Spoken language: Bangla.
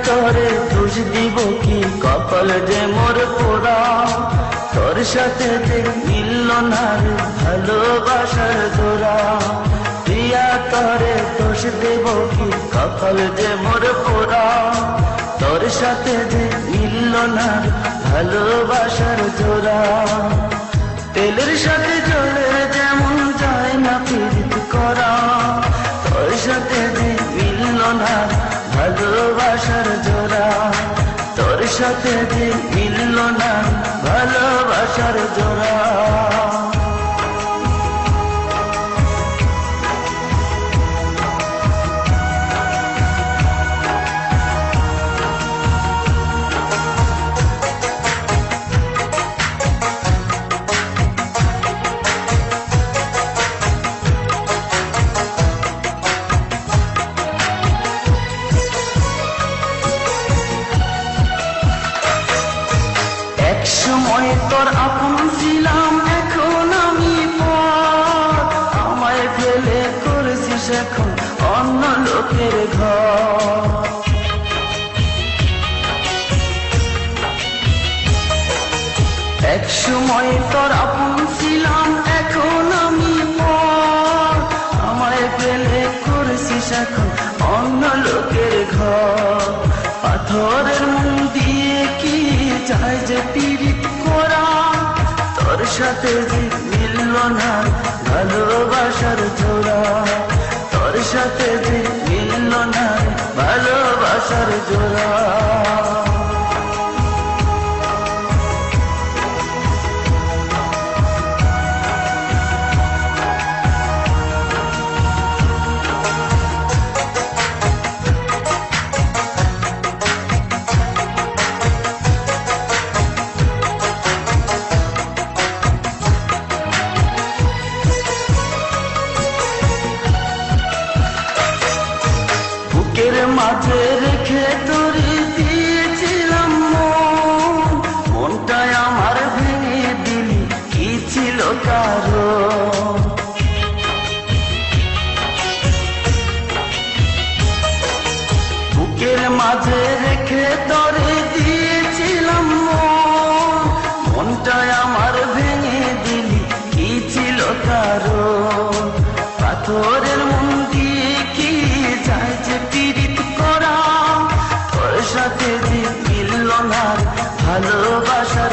তোরে দোষ দিব কি, কপাল যে মোর পোড়া। তোর সাথে যে মিলল না রে ভালোবাসার জোড়া। প্রিয়া তোরে দোষ দিব কি, কপাল যে মোর পোড়া। তোর সাথে যে মিলল না রে ভালোবাসার জোড়া। তেলের সাথে জলের যেমন যায় না পীড়িত করা। তোর সাথে যে মিলল না ভালোবাসার জোড়া। তোর সাথে যে মিলল না ভালোবাসার জোড়া। একসময় তোর আপন ছিলাম, এখন আমি পর। আমায় ফেলে করেছিস এখন অন্য লোকের ঘর। একসময় তোর আপন ছিলাম, এখন আমি পর। আমায় ফেলে করেছিস এখন অন্য লোকের ঘর। পাথরের মন দিয়ে কি যায় যে পীড়িত করা। তোর সাথে যে মিলল না ভালোবাসার জোড়া। তোর সাথে যে মিলল না ভালোবাসার জোড়া। বুকের মাঝে রেখে তোরে দিয়েছিলাম মন। মনটাই আমার ভেঙে দিলি, কি ছিল কারণ? বুকের মাঝে রেখে তোরে দিয়েছিলাম মন। মনটাই আমার ভেঙে দিলি, কি ছিল কারণ? পাথরের মন দিয়ে কি যায় যে পীড়িত করা। তোর সাথে যে মিলল না ভালোবাসা